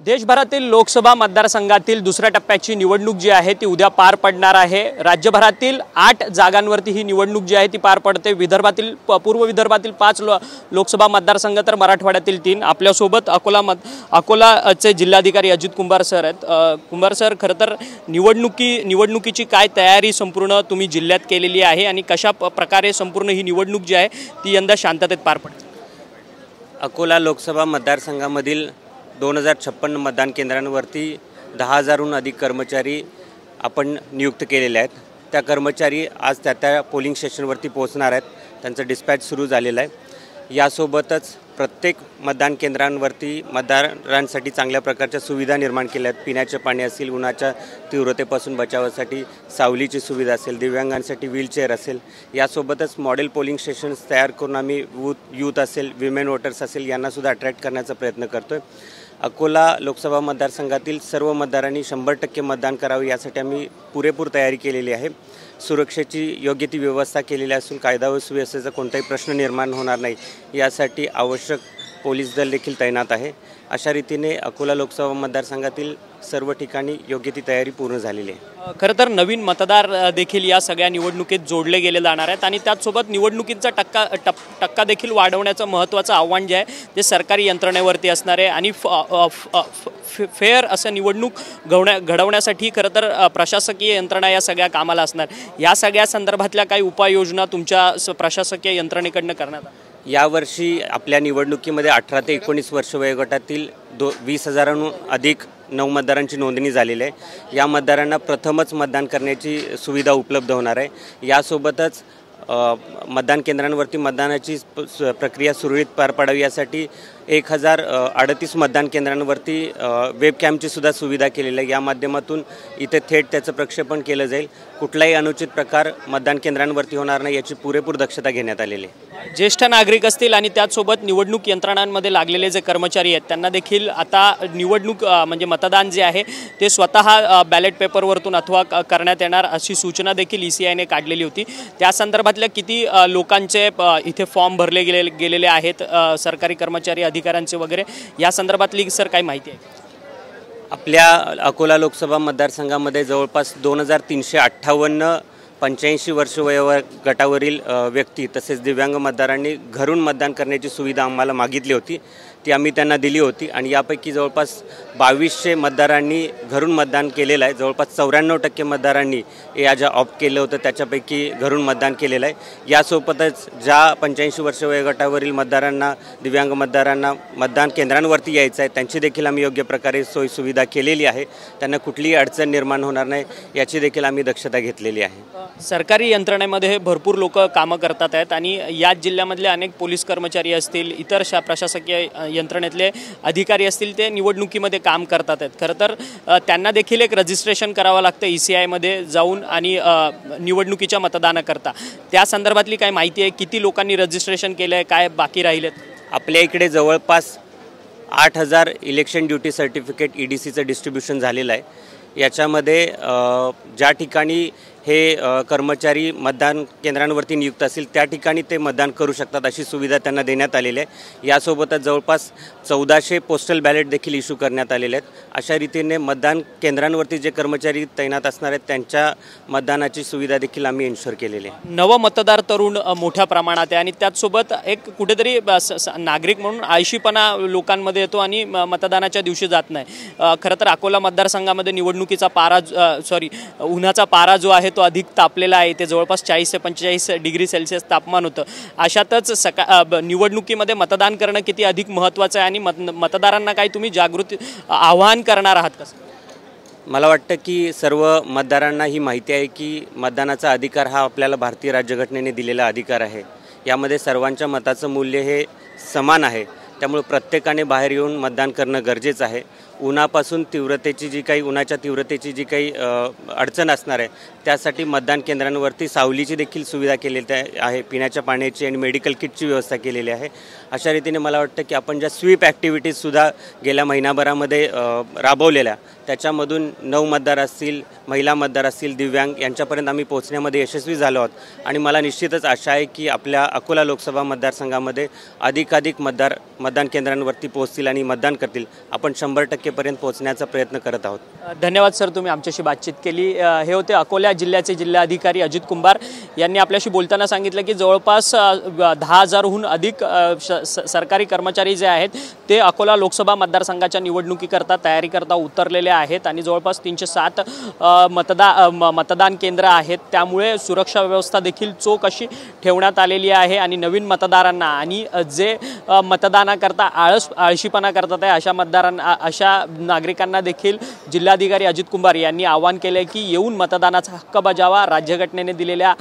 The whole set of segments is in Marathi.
देशभरातील लोकसभा मतदारसंघातील दुसऱ्या टप्प्याची निवडणूक जी आहे ती उद्या पार पडणार आहे। राज्यभरातील 8 जागांवरती ही निवडणूक जी आहे ती पार पडते। विदर्भातील पूर्व विदर्भातील 5 लोकसभा मतदारसंघ तर मराठवाड्यातील 3। आपल्यासोबत अकोलाचे जिल्हाधिकारी अजित कुंभार सर आहेत। कुंभार सर, खरं तर निवडणुकीची काय तयारी संपूर्ण तुम्ही जिल्ह्यात केलेली आहे आणि कशा प्रकारे संपूर्ण ही निवडणूक जी आहे ती यंदा शांततेत पार पडते? अकोला लोकसभा मतदारसंघामधील 2056 मतदान केंद्रांवरती 10,000हून अधिक कर्मचारी आपण नियुक्त केलेले आहेत। त्या कर्मचारी आज त्या पोलिंग स्टेशनवरती पोहोचणार आहेत। त्यांचं डिस्पॅच सुरू झालेलं आहे। यासोबतच प्रत्येक मतदान केंद्रांवरती मतदारांसाठी चांगल्या प्रकारच्या सुविधा निर्माण केल्या आहेत। पिण्याचे पाणी असेल, उन्हाच्या तीव्रतेपासून बचावासाठी सावलीची सुविधा असेल, दिव्यांगांसाठी व्हीलचेअर असेल, यासोबतच मॉडेल पोलिंग स्टेशन्स तयार करून आम्ही यूथ असेल, विमेन वोटर्स असेल यांनासुद्धा अट्रॅक्ट करण्याचा प्रयत्न करतो आहे। अकोला लोकसभा मतदारसंघातील सर्व मतदारांनी 100% मतदान करावे यासाठी आम्ही पुरेपूर तयारी केलेली आहे। सुरक्षेची योग्य ती व्यवस्था केलेली असून कायदा व सुव्यवस्थेचा कोणताही प्रश्न निर्माण होणार नाही यासाठी आवश्यक पोलीस दल देखील तैनात आहे। अशा रीतीने अकोला लोकसभा मतदारसंघातील सर्व ठिकाणी योग्य ती तयारी पूर्ण झालेली आहे। खरं तर नवीन मतदार देखील या सगळ्या निवडणुकीत जोडले गेले जाणार आहेत आणि त्याचसोबत निवडणुकीचा टक्का देखील वाढवण्याचं महत्त्वाचं आव्हान जे आहे ते सरकारी यंत्रणेवरती असणार आहे आणि फेअर असं निवडणूक घडवण्यासाठी खरं तर प्रशासकीय यंत्रणा या सगळ्या कामाला असणार। या सगळ्या संदर्भातल्या काही उपाययोजना तुमच्या प्रशासकीय यंत्रणेकडनं करण्यात आल्या? यावर्षी आपल्या निवडणुकीमध्ये 18 ते 19 वर्ष वयोगटातील 20,000हून अधिक मतदारांची नोंदणी झालेली आहे। या मतदारांना प्रथमच मतदान करण्याची सुविधा उपलब्ध होणार आहे। यासोबतच मतदान केंद्रांवरती मतदानाची प्रक्रिया सुरळीत पार पाडावी यासाठी 1038 मतदान केंद्रांवरती वेबकॅमची सुद्धा सुविधा केलेली आहे। या माध्यमातून इथे थेट त्याचं प्रक्षेपण केलं जाईल। कुठलाही अनुचित प्रकार मतदान केंद्रांवरती होणार नाही याची पुरेपूर दक्षता घेण्यात आलेली आहे। ज्येष्ठ नागरिक असतील आणि त्याचसोबत निवडणूक यंत्रणांमध्ये लागलेले जे कर्मचारी आहेत त्यांना देखील आता निवडणूक म्हणजे मतदान जे आहे ते स्वतः बॅलेट पेपरवरतून अथवा करण्यात येणार अशी सूचना देखील ECIने काढलेली होती। त्या संदर्भातल्या किती लोकांचे इथे फॉर्म भरले गेलेले आहेत सरकारी कर्मचारी अधिकाऱ्यांचे वगैरे, या संदर्भातली सर काय माहिती आहे? आपल्या अकोला लोकसभा मतदारसंघामध्ये जवळपास 2358 85 वर्ष वयोगटावरील व्यक्ती तसेच दिव्यांग मतदारांनी घरून मतदान करण्याची सुविधा आम्हाला मागितली होती, ती आम्ही त्यांना दिली होती आणि यापैकी जवळपास 2200 मतदारांनी घरून मतदान केलेलं आहे। जवळपास 94% मतदारांनी या ज्या ऑप्ट केलं होतं त्याच्यापैकी घरून मतदान केलेलं आहे। यासोबतच ज्या 85 वर्ष वयोगटावरील मतदारांना, दिव्यांग मतदारांना मतदान केंद्रांवरती यायचं आहे त्यांची देखील आम्ही योग्य प्रकारे सोय सुविधा केलेली आहे। त्यांना कुठलीही अडचण निर्माण होणार नाही याची देखील आम्ही दक्षता घेतलेली आहे। सरकारी यंत्रणेमध्ये भरपूर लोक कामं करतात आहेत आणि याच जिल्ह्यामधले अनेक पोलीस कर्मचारी असतील, इतर प्रशासकीय यंत्रणेतले अधिकारी असतील ते निवडणुकीमध्ये काम करतात आहेत। खरं तर त्यांना देखील एक रजिस्ट्रेशन करावं लागतं ECIमध्ये जाऊन आणि निवडणुकीच्या मतदानाकरता। त्या संदर्भातली काय माहिती आहे? किती लोकांनी रजिस्ट्रेशन केलं आहे, काय बाकी राहिलेत? आपल्या इकडे जवळपास 8,000 इलेक्शन ड्युटी सर्टिफिकेट EDCचं डिस्ट्रीब्युशन झालेलं आहे। याच्यामध्ये ज्या ठिकाणी हे कर्मचारी मतदान केंद्रांवरती नियुक्त असतील त्या ठिकाणी ते मतदान करू शकतात अशी सुविधा त्यांना देण्यात आलेली आहे। यासोबतच जवळपास 1400 पोस्टल बॅलेट देखील इश्यू करण्यात आलेले आहेत। अशा रीतीने मतदान केंद्रांवरती जे कर्मचारी तैनात असणार आहेत त्यांच्या मतदानाची सुविधा देखील आम्ही इन्शुअर केलेली आहे। नव मतदार तरुण मोठ्या प्रमाणात आहे आणि त्याचसोबत एक कुठेतरी नागरिक म्हणून आळशीपणा लोकांमध्ये येतो आणि मतदानाच्या दिवशी जात नाही। खरं तर अकोला मतदारसंघामध्ये निवडणुकीचा उन्हाचा पारा जो आहे तो अधिक तापलेला आहे। ते जवळपास 40 ते 45 डिग्री सेल्सिअस तापमान होतं। अशातच निवडणुकीमध्ये मतदान करणं किती अधिक महत्त्वाचं आहे आणि मतदारांना काही तुम्ही जागृती आवाहन करणार आहात कसं? मला वाटतं की सर्व मतदारांना ही माहिती आहे की मतदानाचा अधिकार हा आपल्याला भारतीय राज्यघटनेने दिलेला अधिकार आहे। यामध्ये सर्वांच्या मताचं मूल्य हे समान आहे, त्यामुळे प्रत्येकाने बाहेर येऊन मतदान करणं गरजेचं आहे। उन्हापासून उन्हाच्या तीव्रतेची जी काही अडचण असणार आहे त्यासाठी मतदान केंद्रांवरती सावलीची देखील सुविधा केलेली आहे, पिण्याच्या पाण्याची आणि मेडिकल किटची व्यवस्था केलेली आहे। अशा रीतीने मला वाटतं की आपण ज्या स्वीप ॲक्टिव्हिटीजसुद्धा गेल्या महिनाभरामध्ये राबवलेल्या त्याच्यामधून 9 मतदार असतील, महिला मतदार असतील, दिव्यांग यांच्यापर्यंत आम्ही पोहोचण्यामध्ये यशस्वी झालो आहोत आणि मला निश्चितच आशा आहे की आपल्या अकोला लोकसभा मतदारसंघामध्ये अधिकाधिक मतदार मतदान केंद्रांवरती पोहोचतील आणि मतदान करतील, आपण 100% पोहोचण्याचा प्रयत्न करत आहोत. धन्यवाद सर, तुम्ही आमच्याशी बातचीत केली. हे होते अकोला जिल्ह्याचे जिल्हाधिकारी अजित कुंभार यांनी आपल्याशी बोलताना सांगितलं की जवळपास 10,000हून अधिक सरकारी कर्मचारी जे आहेत ते अकोला लोकसभा मतदारसंघाच्या निवडणुकीकरता तयारीकरता उतरलेले आहेत आणि जवळपास 307 मतदान केंद्र आहेत. त्यामुळे सुरक्षा व्यवस्था देखील चोख अशी ठेवण्यात आलेली आहे आणि नवीन मतदारांना आणि जे मतदानाकरता आळशीपणा करतात आहे अशा नागरिकांना देखील जिल्हाधिकारी अजित कुंभार यांनी आवाहन केले की येऊन मतदानाचा हक्क बजावा, राज्यघटनेने दिलेल्या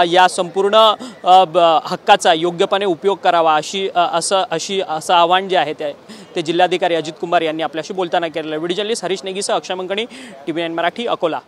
या संपूर्ण हक्काचा योग्यपणे उपयोग करावा असं आवाहन जे आहे ते जिल्हाधिकारी अजित कुंभार यांनी आपल्याशी बोलताना केलेलं. व्हिडिओ जर्नलिस्ट हरीश नेगीसह अक्षय मंकणी, TV9 मराठी, अकोला.